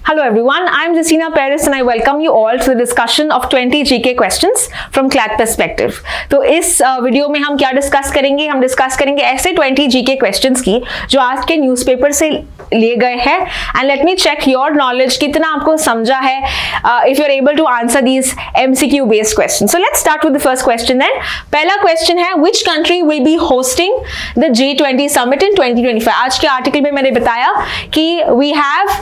Hello everyone, I am Jessina Paris and I welcome you all to the discussion of 20 GK questions from CLAT Perspective. तो इस video में हम क्या discuss करेंगे? हम discuss करेंगे ऐसे 20 GK क्वेश्चंस की जो आज के न्यूज़पेपर से लिए गए हैं and let me check your knowledge कितना आपको समझा है if you are able to answer these MCQ based question. So let's start with the first question then. पहला क्वेश्चन है which country will be hosting the G20 summit in 2025. आज के article में मैंने बताया कि we have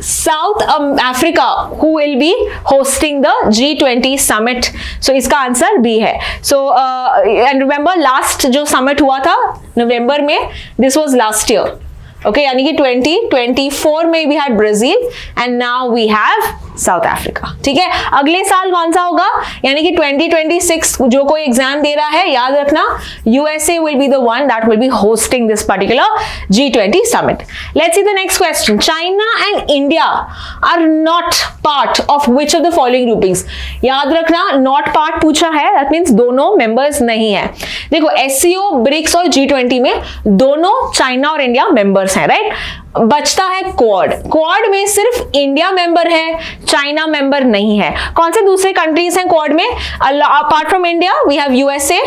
South Africa who will be hosting the G20 summit. So इसका answer B है. So and remember last जो summit हुआ था नवंबर में, this was last year. Okay, यानी कि 2024 में we had Brazil and now we have south Africa. ठीक है, अगले साल कौन सा होगा? यानी कि 2026 जो कोई एग्जाम दे रहा है, याद रखना USA will be the one that will be hosting this particular G20 summit. Let's see the next question. China and India are not part of which of the following groupings? याद रखना not part पूछा है, that means दोनों members नहीं है. देखो SCO, BRICS और G20 में दोनों चाइना और इंडिया members हैं, right? बचता है क्वाड. क्वाड में सिर्फ इंडिया मेंबर है, चाइना मेंबर नहीं है. कौन से दूसरे कंट्रीज हैं क्वाड में? Apart from India we have USA,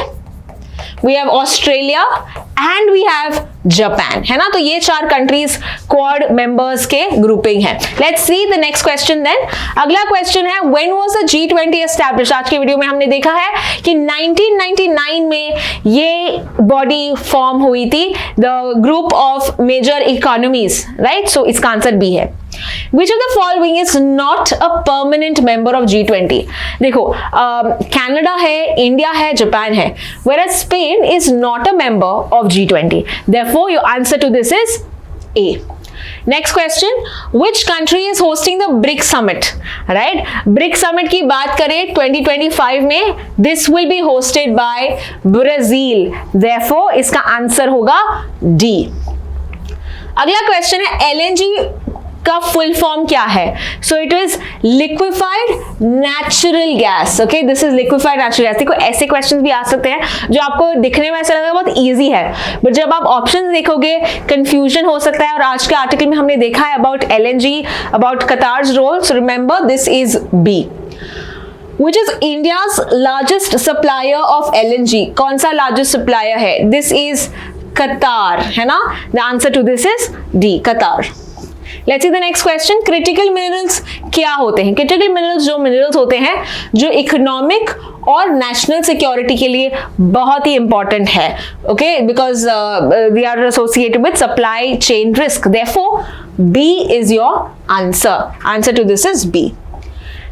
we have Australia and we have Japan, है ना. तो ये चार कंट्रीज क्वाड मेंबर्स के ग्रुपिंग है. Let's see the next question then. अगला क्वेश्चन है when was the G20 establish. आज के वीडियो में हमने देखा है कि 1999 में ये बॉडी फॉर्म हुई थी, the group of major economies, right. So इसका आंसर बी है. Which of the following is not a permanent member of G20? देखो कनाडा है, इंडिया है, जापान है, whereas Spain is not a member of G20. Therefore, your answer to this is A. Next question, which country is hosting the BRICS summit? Right? BRICS summit की बात करें 2025 में, this will be hosted by Brazil. Therefore, इसका answer होगा D. अगला question है LNG का full form क्या है? So it is liquefied natural gas. Okay, this is liquefied natural gas. देखो ऐसे क्वेश्चंस भी आ सकते हैं जो आपको दिखने में ऐसा लगेगा बहुत इजी है, बट जब आप ऑप्शंस देखोगे कंफ्यूजन हो सकता है. और आज के आर्टिकल में हमने देखा है about LNG, about Qatar's role. So remember this is B. Which is India's largest supplier of LNG? कौन सा लार्जेस्ट सप्लायर है? दिस इज कतार, है ना. The answer to this is D, Qatar. Let's see the next question. Critical minerals क्या होते हैं? Critical minerals जो minerals होते हैं जो इकोनॉमिक और नेशनल सिक्योरिटी के लिए बहुत ही इंपॉर्टेंट है. Okay, because they are associated with supply chain risk. Therefore, B is your answer. Answer to this is B.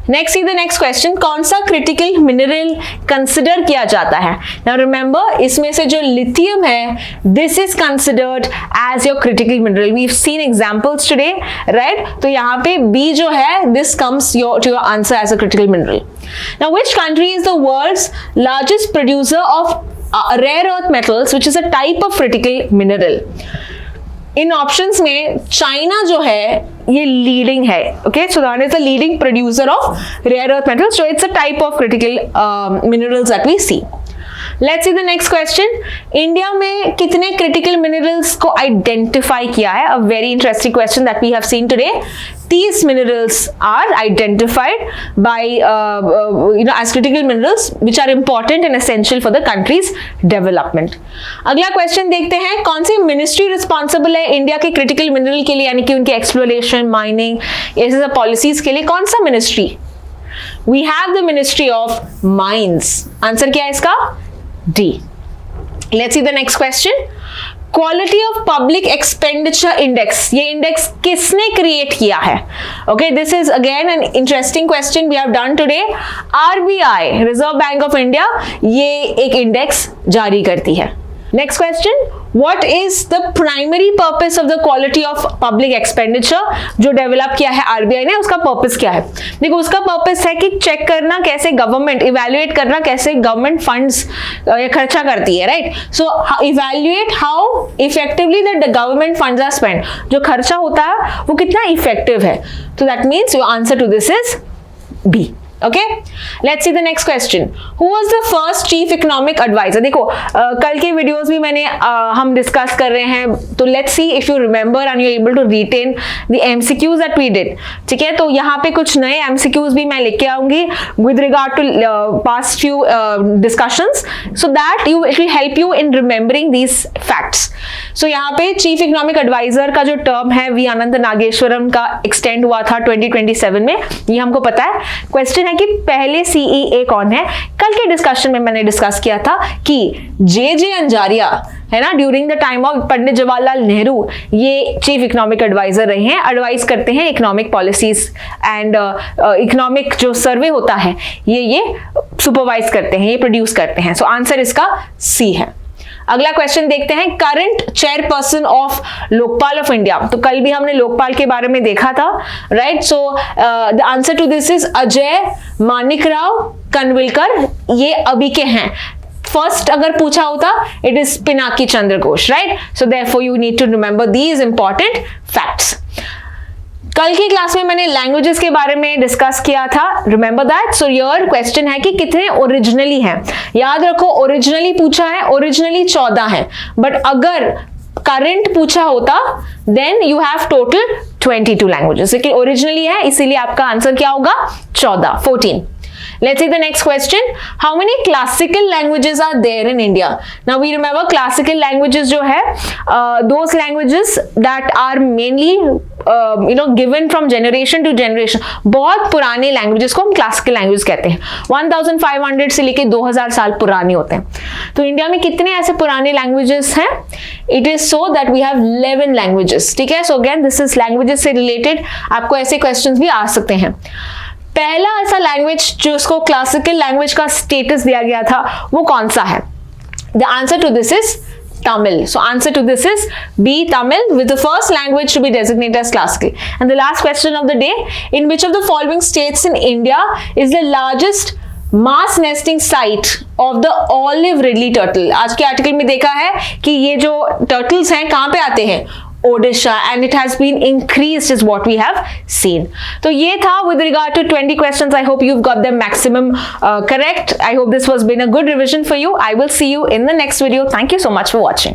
Next the next question, कौन सा क्रिटिकल मिनरल कंसिडर किया जाता है? नाउ रिमेंबर इसमें से जो लिथियम है this is considered as your critical mineral. We have seen examples today, right. तो यहाँ पे बी जो है this comes to your answer as a critical mineral. Now which country is the world's largest producer of rare earth metals which is a type of critical mineral? इन options में China जो है ये leading है. Okay, so that is the leading producer of rare earth metals. So it's a type of critical minerals that we see. Let's see the next question. India में कितने critical minerals को identify किया है? A very interesting question that we have seen today. 30 minerals are identified by as critical minerals which are important and essential for the country's development. अगला question देखते हैं, कौन सी ministry responsible है India के critical mineral के लिए, यानी कि उनके एक्सप्लोरेशन, माइनिंग, ऐसे सब पॉलिसीज के लिए? कौन सा ministry? We have the Ministry of Mines. Answer क्या है इसका? D. Let's see the next question. Quality of public expenditure index, ये इंडेक्स किसने क्रिएट किया है? Okay, this is again an interesting question we have done today. RBI, Reserve Bank of India, ये एक index जारी करती है. Next question, what is the primary purpose of the quality of public expenditure जो develop किया है RBI ने? उसका पर्पस क्या है? देखो उसका पर्पस है कि चेक करना कैसे गवर्नमेंट, इवैल्यूएट करना कैसे गवर्नमेंट फंड्स खर्चा करती है, right. So evaluate how effectively the government funds are spend. जो खर्चा होता है वो कितना इफेक्टिव है. तो that means your answer to this is B. Okay, let's see the next question. Who was the first chief economic adviser? देखो कल के वीडियोस भी मैंने हम डिस्कस कर रहे हैं, तो let's see if you remember and you are able to retain the MCQs that we did. ठीक है, तो यहाँ पे कुछ नए एमसीक्यूज भी मैं लेके आऊंगी with regard to past few discussions, so that it will help you in remembering these facts. So यहाँ पे चीफ इकोनॉमिक एडवाइजर का जो टर्म है वी अनंत नागेश्वरम का एक्सटेंड हुआ था 2027 में, ये हमको पता है. क्वेश्चन है कि पहले सीईए कौन है? कल के डिस्कशन में मैंने डिस्कस किया था कि जे अंजारिया है ना, during the time of Pandit Jawaharlal Nehru ये चीफ इकोनॉमिक एडवाइजर रहे हैं. एडवाइस करते हैं इकोनॉमिक पॉलिसीज एंड इकोनॉमिक जो सर्वे होता है ये सुपरवाइज करते हैं, ये प्रोड्यूस करते हैं. सो आंसर इसका सी है. अगला क्वेश्चन देखते हैं, current chairperson of Lokpal of India. तो कल भी हमने लोकपाल के बारे में देखा था, right? So the answer to this is Ajay Manikrao Khanwilkar. ये अभी के हैं. फर्स्ट अगर पूछा होता it is Pinaki Chandra Ghose, right? So therefore you need to remember these important facts. कल की क्लास में मैंने लैंग्वेजेस के बारे में डिस्कस किया था, remember that. So your question है कि कितने ओरिजिनली हैं. याद रखो ओरिजिनली पूछा है, ओरिजिनली 14 है, बट अगर करंट पूछा होता then you have total 22 languages. लेकिन ओरिजिनली है इसीलिए आपका आंसर क्या होगा? 14. Let's see the next question. How many classical languages are there in India? Now we remember classical languages जो है those languages that are mainly given from generation to generation. बहुत पुराने languages को हम classical languages कहते हैं. 1500 से लेके 2000 साल पुराने होते हैं. तो इंडिया में कितने ऐसे पुराने languages हैं? It is so that we have 11 languages. ठीक है, so again this is languages से related. आपको ऐसे questions भी आ सकते हैं. पहला ऐसा लैंग्वेज जो उसको क्लासिकल लैंग्वेज का स्टेटस दिया गया था वो कौन सा है? The answer to this is Tamil. So answer to this is B, Tamil, with the first language to be designated as classical. And the last question of the day, in which of the following states in India is the largest mass nesting site of the olive ridley turtle? आज के article में देखा है कि ये जो turtles हैं कहां पे आते हैं? Odisha, and it has been increased is what we have seen. तो ये था with regard to 20 questions. I hope you've got them maximum correct. I hope this was been a good revision for you. I will see you in the next video. Thank you so much for watching.